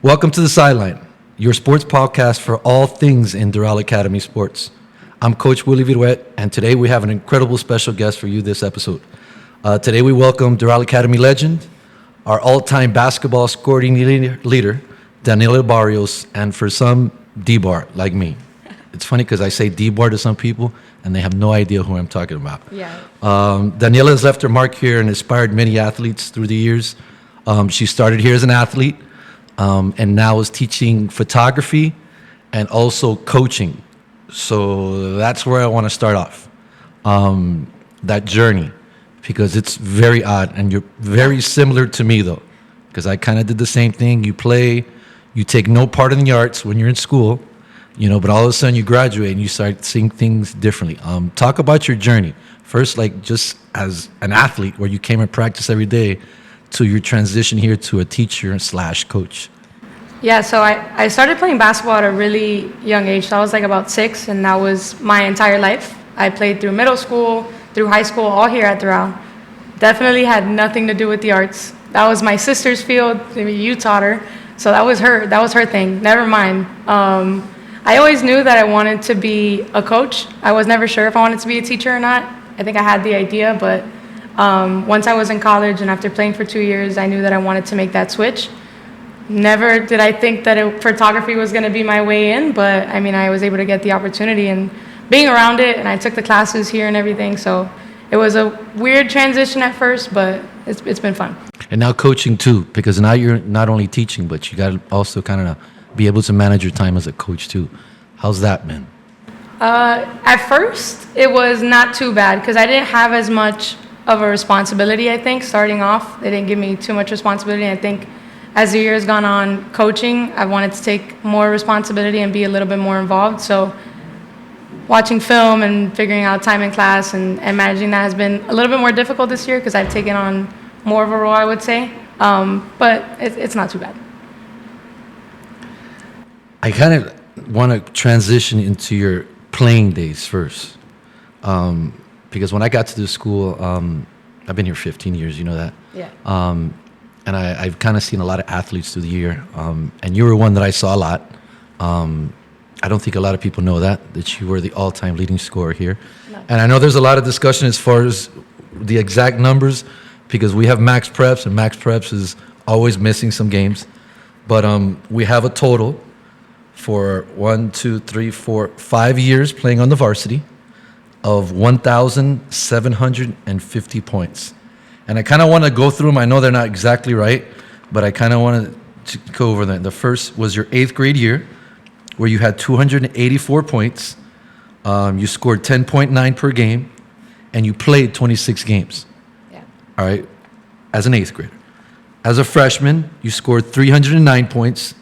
Welcome to the Sideline, your sports podcast for all things in Doral Academy sports. I'm Coach Willie Viruet, and today we have an incredible special guest for you this episode. Today we welcome Doral Academy legend, our all-time basketball scoring leader, Daniela Barrios, and for some, D-Bar, like me. It's funny because I say D-Bar to some people, and they have no idea who I'm talking about. Yeah. Daniela has left her mark here and inspired many athletes through the years. She started here as an athlete, and now is teaching photography and also coaching. So that's where I want to start off, that journey, because it's very odd, and you're very similar to me, though, because I kind of did the same thing. You play, you take no part in the arts when you're in school, but all of a sudden you graduate and you start seeing things differently. Talk about your journey. First, like just as an athlete where you came and practice every day to your transition here to a teacher / coach. Yeah, so I started playing basketball at a really young age. So I was like about 6, and that was my entire life. I played through middle school, through high school, all here at Doral. Definitely had nothing to do with the arts. That was my sister's field. You taught her. So that was her thing. Never mind. I always knew that I wanted to be a coach. I was never sure if I wanted to be a teacher or not. I think I had the idea, but once I was in college and after playing for 2 years, I knew that I wanted to make that switch. Never did I think that photography was going to be my way in, but I mean, I was able to get the opportunity and being around it, and I took the classes here and everything, so it was a weird transition at first, but it's been fun. And now coaching too, because now you're not only teaching, but you got to also kind of be able to manage your time as a coach too. How's that, man? At first, it was not too bad because I didn't have as much of a responsibility, I think, starting off. They didn't give me too much responsibility. I think as the year has gone on coaching, I wanted to take more responsibility and be a little bit more involved. So watching film and figuring out time in class and managing that has been a little bit more difficult this year because I've taken on more of a role, I would say. But it's not too bad. I kind of want to transition into your playing days first, because when I got to the school, I've been here 15 years, you know that? Yeah. And I've kind of seen a lot of athletes through the year, and you were one that I saw a lot. I don't think a lot of people know that you were the all-time leading scorer here. No. And I know there's a lot of discussion as far as the exact numbers, because we have max preps, and max preps is always missing some games. But we have a total for 5 years playing on the varsity of 1,750 points. And I kind of want to go through them. I know they're not exactly right, but I kind of want to go over them. The first was your 8th grade year, where you had 284 points. You scored 10.9 per game, and you played 26 games. Yeah. All right, as an 8th grader. As a freshman, you scored 309 points.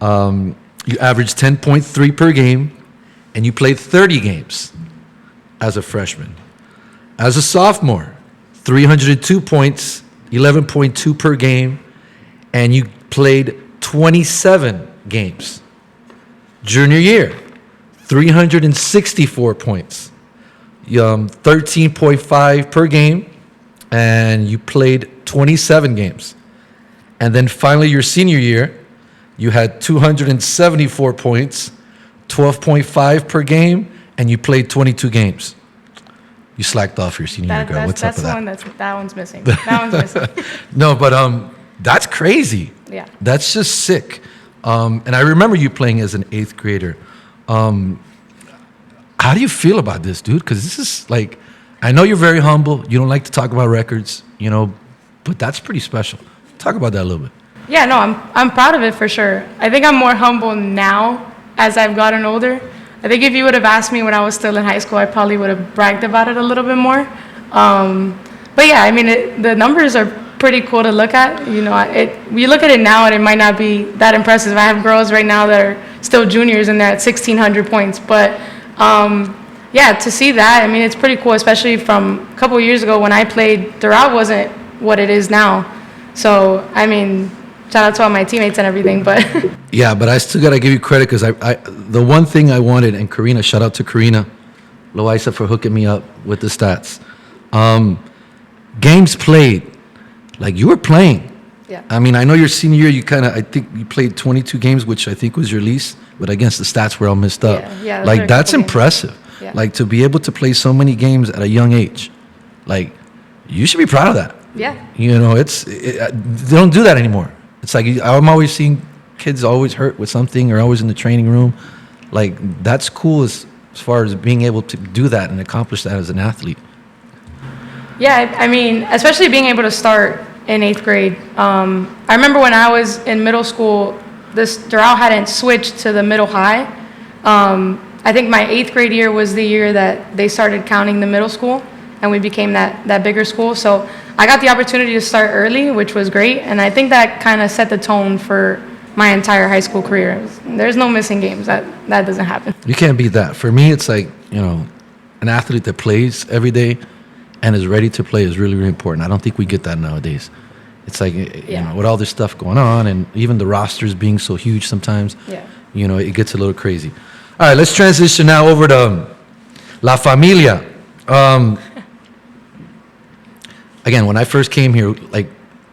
You averaged 10.3 per game, and you played 30 games as a freshman. As a sophomore, 302 points, 11.2 per game, and you played 27 games. Junior year, 364 points, 13.5 per game, and you played 27 games. And then finally, your senior year, you had 274 points, 12.5 per game, and you played 22 games. You slacked off your senior year, girl. What's up with that? That one's missing. That one's missing. No, but that's crazy. Yeah. That's just sick. And I remember you playing as an 8th grader. How do you feel about this, dude? Because this is like, I know you're very humble. You don't like to talk about records, but that's pretty special. Talk about that a little bit. Yeah, no, I'm proud of it for sure. I think I'm more humble now as I've gotten older. I think if you would have asked me when I was still in high school, I probably would have bragged about it a little bit more. But yeah, I mean, the numbers are pretty cool to look at. You look at it now and it might not be that impressive. I have girls right now that are still juniors and they're at 1,600 points. But yeah, to see that, I mean, it's pretty cool, especially from a couple of years ago when I played. Doral wasn't what it is now. So, I mean, shout out to all my teammates and everything, but yeah, but I still gotta give you credit because the one thing I wanted, and Karina, shout out to Karina Loaiza for hooking me up with the stats. Games played, like you were playing. Yeah. I mean, I know your senior year, I think you played 22 games, which I think was your least, but against the stats were all messed up. Yeah, those like, are a that's couple games. impressive. Yeah. Like, to be able to play so many games at a young age, like, you should be proud of that. Yeah. You know, they don't do that anymore. It's like, I'm always seeing kids always hurt with something or always in the training room. Like, that's cool as far as being able to do that and accomplish that as an athlete. Yeah, I mean, especially being able to start in 8th grade. I remember when I was in middle school, Doral hadn't switched to the middle high. I think my 8th grade year was the year that they started counting the middle school, and we became that bigger school. So I got the opportunity to start early, which was great, and I think that kind of set the tone for my entire high school career. There's no missing games. That doesn't happen. You can't beat that. For me, it's like, you know, an athlete that plays every day and is ready to play is really, really important. I don't think we get that nowadays. It's like, you know, with all this stuff going on and even the rosters being so huge sometimes, you know, it gets a little crazy. All right, let's transition now over to La Familia. Again, when I first came here, like,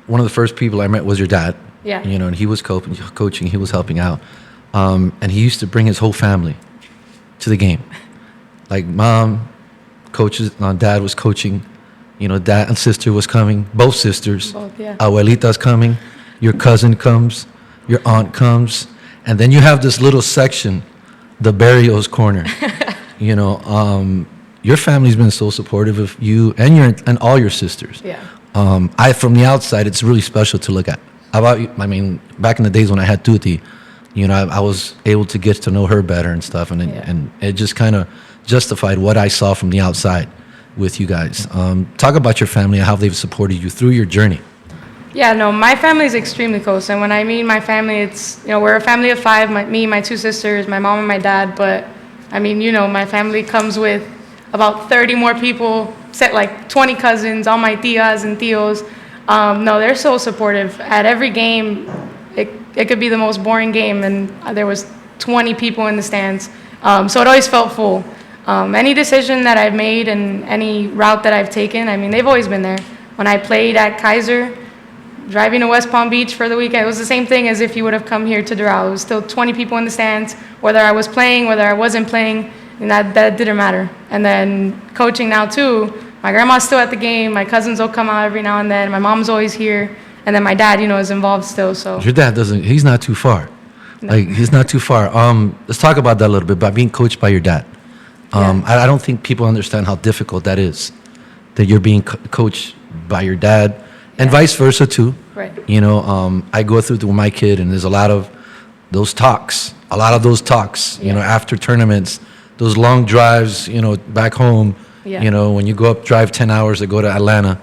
one of the first people I met was your dad. Yeah. You know, and he was coaching, he was helping out. And he used to bring his whole family to the game. Like, mom, coaches, dad was coaching. You know, dad and sister was coming, both sisters. Both, yeah. Abuelita's coming, your cousin comes, your aunt comes. And then you have this little section, the Barrios corner. You know, your family's been so supportive of you and all your sisters. Yeah. From the outside, it's really special to look at. How about you? I mean, back in the days when I had Tuti, you know, I was able to get to know her better and stuff, and it just kind of justified what I saw from the outside with you guys. Talk about your family and how they've supported you through your journey. Yeah, no, my family is extremely close, and when I mean my family, it's, you know, we're a family of 5, me, my 2 sisters, my mom and my dad, but I mean, you know, my family comes with about 30 more people, like 20 cousins, all my tias and tios. No, they're so supportive. At every game, it could be the most boring game, and there was 20 people in the stands. So it always felt full. Any decision that I've made and any route that I've taken, I mean, they've always been there. When I played at Kaiser, driving to West Palm Beach for the weekend, it was the same thing as if you would have come here to Doral. It was still 20 people in the stands, whether I was playing, whether I wasn't playing, and that didn't matter. And then coaching now too, my grandma's still at the game, my cousins will come out every now and then, my mom's always here, and then my dad, you know, is involved still, so. Your dad he's not too far. No. Like, he's not too far. Let's talk about that a little bit, about being coached by your dad. I don't think people understand how difficult that is, that you're being coached by your dad, and vice versa too. Right. You know, I go through with my kid, and there's a lot of those talks, you know, after tournaments, those long drives, you know, back home. Yeah. You know, when you go up, drive 10 hours to go to Atlanta,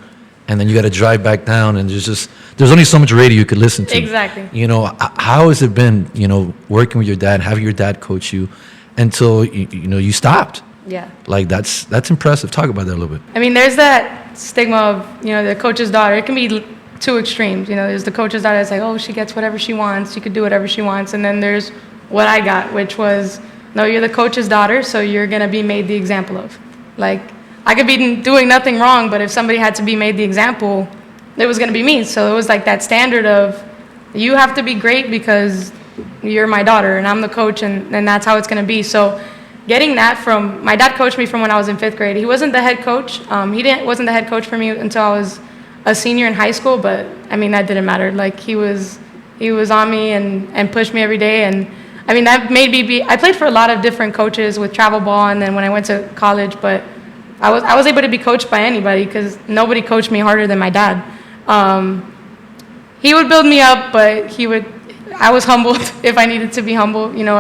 and then you got to drive back down, and there's only so much radio you could listen to. Exactly. You know, how has it been, you know, working with your dad, having your dad coach you until, you know, you stopped? Yeah. Like, that's impressive. Talk about that a little bit. I mean, there's that stigma of, you know, the coach's daughter. It can be two extremes. You know, there's the coach's daughter that's like, oh, she gets whatever she wants. She could do whatever she wants. And then there's what I got, which was, no, you're the coach's daughter, so you're going to be made the example of. Like, I could be doing nothing wrong, but if somebody had to be made the example, it was going to be me. So it was like that standard of, you have to be great because you're my daughter and I'm the coach, and that's how it's going to be. So getting that from, my dad coached me from when I was in 5th grade. He wasn't the head coach. Wasn't the head coach for me until I was a senior in high school, but I mean, that didn't matter. Like, he was on me and pushed me every day. And I mean, that made me I played for a lot of different coaches with travel ball, and then when I went to college, but I was able to be coached by anybody because nobody coached me harder than my dad. He would build me up, but I was humbled if I needed to be humble. You know,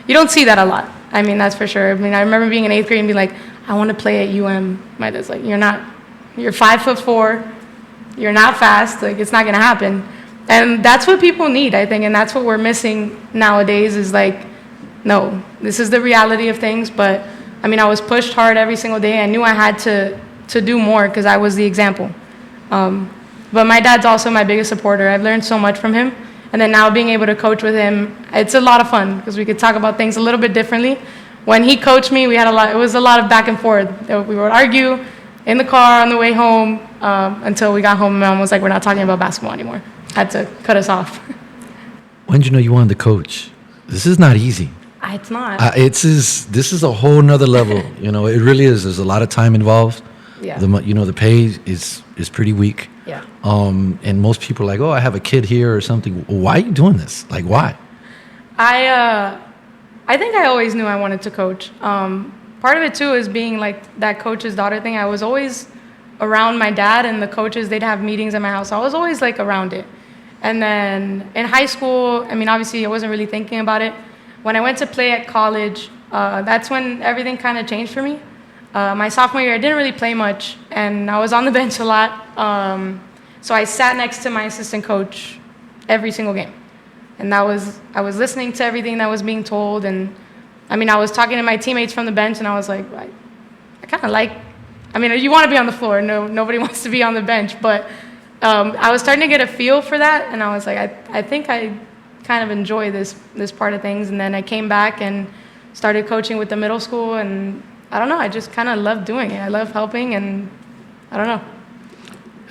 you don't see that a lot. I mean, that's for sure. I mean, I remember being in 8th grade and be like, I want to play at UM. My dad's like, you're 5'4", you're not fast, like, it's not going to happen. And that's what people need, I think, and that's what we're missing nowadays is like, no, this is the reality of things, but I mean, I was pushed hard every single day. I knew I had to do more because I was the example. But my dad's also my biggest supporter. I've learned so much from him. And then now being able to coach with him, it's a lot of fun because we could talk about things a little bit differently. When he coached me, it was a lot of back and forth. We would argue in the car on the way home until we got home, and Mom was like, we're not talking about basketball anymore. had to cut us off. When did you know you wanted to coach? This is not easy. It's not. This is a whole nother level. You know, it really is. There's a lot of time involved. Yeah. The pay is pretty weak. Yeah. And most people are like, oh, I have a kid here or something. Why are you doing this? Like, why? I think I always knew I wanted to coach. Part of it too is being like that coach's daughter thing. I was always around my dad and the coaches. They'd have meetings at my house. I was always like around it. And then in high school, I mean, obviously I wasn't really thinking about it. When I went to play at college, that's when everything kind of changed for me. My sophomore year, I didn't really play much, and I was on the bench a lot. So I sat next to my assistant coach every single game. And I was listening to everything that was being told. And I mean, I was talking to my teammates from the bench, and I was like, I kind of like, I mean, you want to be on the floor. No, nobody wants to be on the bench. But I was starting to get a feel for that, and I was like, I think I kind of enjoy this part of things. And then I came back and started coaching with the middle school, and I don't know, I just kind of love doing it. I love helping, and I don't know.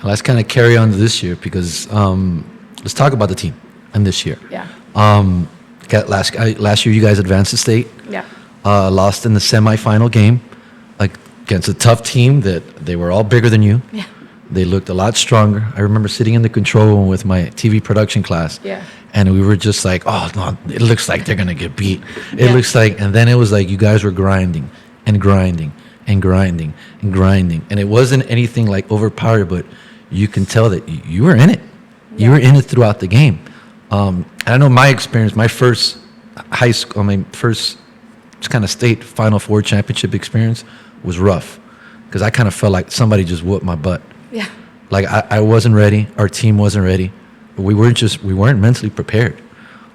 Let's kind of carry on to this year because let's talk about the team and this year. Yeah. Last year you guys advanced to state. Yeah. Lost in the semifinal game against a tough team that they were all bigger than you. Yeah. They looked a lot stronger. I remember sitting in the control room with my TV production class. Yeah. And we were just like, oh, no, it looks like they're going to get beat. It Yeah. looks like, and then it was like you guys were grinding and grinding and grinding and grinding. And it wasn't anything like overpowered, but you can tell that you were in it. You were in it throughout the game. I know my experience, my first high school, first kind of state Final Four championship experience was rough because I kind of felt like somebody just whooped my butt. Yeah. Like I wasn't ready. Our team wasn't ready. We weren't mentally prepared.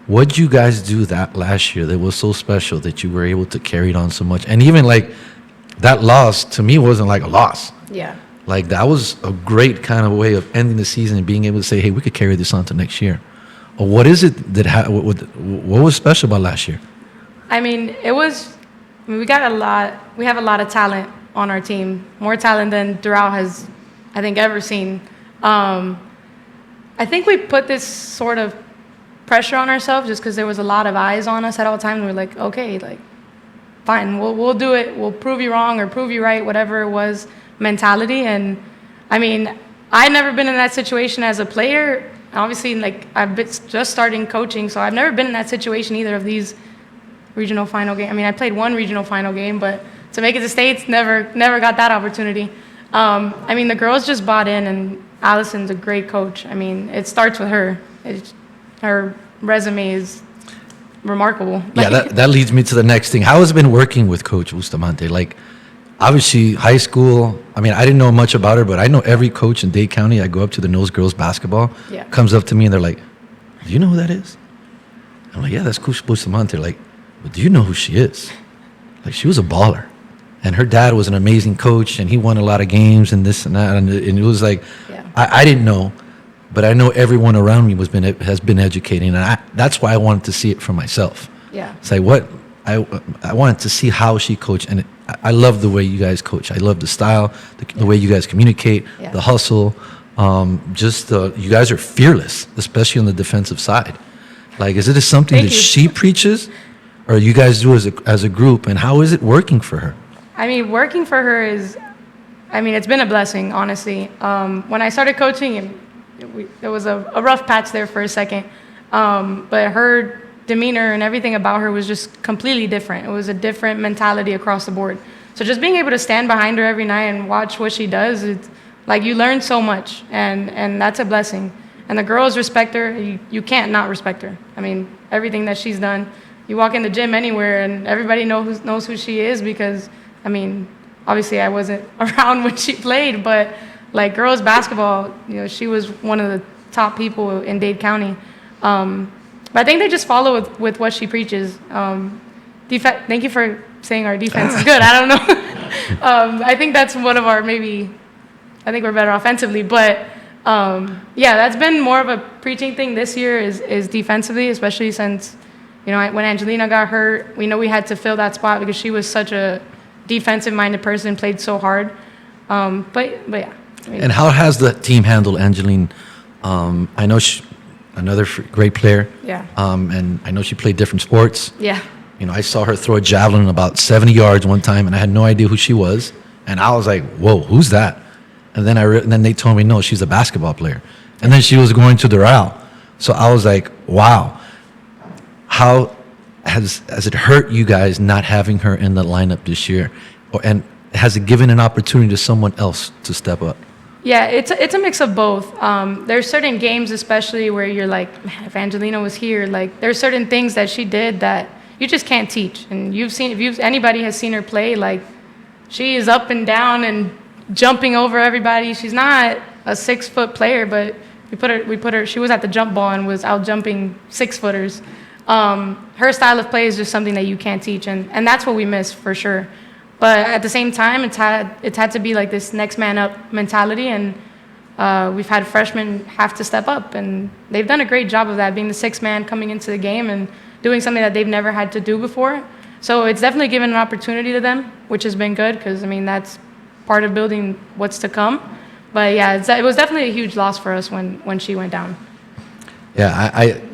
What'd you guys do that last year that was so special that you were able to carry it on so much? And even like that loss to me wasn't like a loss. Yeah. Like that was a great kind of way of ending the season and being able to say, hey, we could carry this on to next year. Or what is it that what was special about last year? I mean, we have a lot of talent on our team, more talent than Doral has, I think, ever seen. I think we put this sort of pressure on ourselves just because there was a lot of eyes on us at all times. We're like, okay, like, fine, we'll do it. We'll prove you wrong or prove you right, whatever it was mentality. And I mean, I've never been in that situation as a player. Obviously, like, I've been just starting coaching, so I've never been in that situation either of these regional final games. I mean, I played one regional final game, but to make it to states, never got that opportunity. I mean, the girls just bought in, and Allison's a great coach. I mean, it starts with her. Her resume is remarkable. Yeah, that leads me to the next thing. How has it been working with Coach Bustamante? Like, obviously, high school, I mean, I didn't know much about her, but I know every coach in Dade County. I go up to the nose girls basketball, Yeah. comes up to me, and they're like, do you know who that is? I'm like, yeah, that's Coach Bustamante. Like, but do you know who she is? Like, she was a baller. And her dad was an amazing coach, and he won a lot of games and this and that. And it was like, Yeah. I didn't know, but I know everyone around me has been educating. And that's why I wanted to see it for myself. Yeah. It's like, I wanted to see how she coached. And I love the way you guys coach. I love the style, the way you guys communicate, Yeah. the hustle. You guys are fearless, especially on the defensive side. Like, is it something Thank that you. she preaches, or you guys do as a group? And how is it working for her? I mean, working for her it's been a blessing, honestly. When I started coaching, it was a rough patch there for a second. But her demeanor and everything about her was just completely different. It was a different mentality across the board. So just being able to stand behind her every night and watch what she does, it's like you learn so much, and that's a blessing. And the girls respect her. You can't not respect her. I mean, everything that she's done. You walk in the gym anywhere, and everybody knows who she is because, I mean, obviously I wasn't around when she played, but like girls basketball, she was one of the top people in Dade County. But I think they just follow with what she preaches. Thank you for saying our defense is good. I don't know. I think that's one of our I think we're better offensively, but yeah, that's been more of a preaching thing this year is defensively, especially since, when Angelina got hurt, we know we had to fill that spot because she was such a defensive-minded person, played so hard. But yeah. And how has the team handled Angeline? I know another great player. Yeah. And I know she played different sports. Yeah. You know, I saw her throw a javelin about 70 yards one time, and I had no idea who she was. And I was like, "Whoa, who's that?" And then and then they told me, "No, she's a basketball player." And then she was going to Doral, so I was like, "Wow." How has it hurt you guys not having her in the lineup this year, and has it given an opportunity to someone else to step up? Yeah, it's a mix of both. There's certain games, especially where you're like, man, if Angelina was here, like there's certain things that she did that you just can't teach. And anybody has seen her play, like she is up and down and jumping over everybody. She's not a 6-foot player, but we put her. She was at the jump ball and was out jumping 6-footers. Her style of play is just something that you can't teach, and that's what we miss for sure. But at the same time, it's had to be like this next man up mentality, and we've had freshmen have to step up, and they've done a great job of that, being the 6th man coming into the game and doing something that they've never had to do before. So it's definitely given an opportunity to them, which has been good because, I mean, that's part of building what's to come. But yeah, it was definitely a huge loss for us when she went down. Yeah,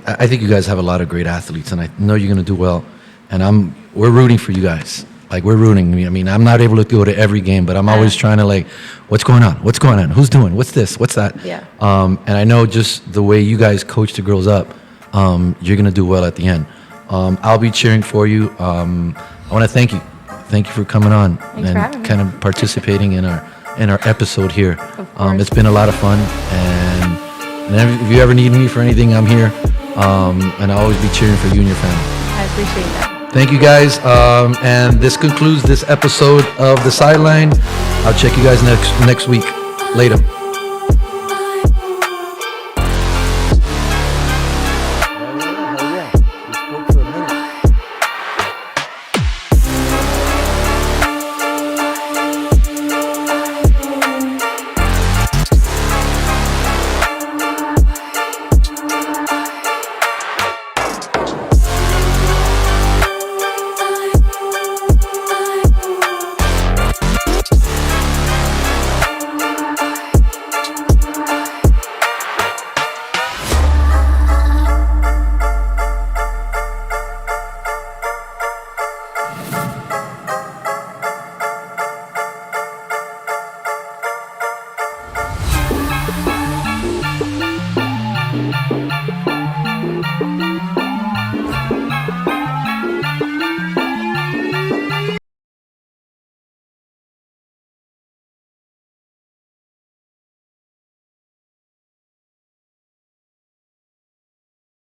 I think you guys have a lot of great athletes, and I know you're going to do well. And we're rooting for you guys. Like, we're rooting. I mean, I'm not able to go to every game, but I'm always trying to, like, what's going on? What's going on? Who's doing? What's this? What's that? Yeah. And I know just the way you guys coach the girls up, you're going to do well at the end. I'll be cheering for you. I want to thank you. Thank you for coming on and kind of participating in our episode here. It's been a lot of fun, and if you ever need me for anything, I'm here, and I'll always be cheering for you and your family. I appreciate that. Thank you, guys, and this concludes this episode of The Sideline. I'll check you guys next week. Later.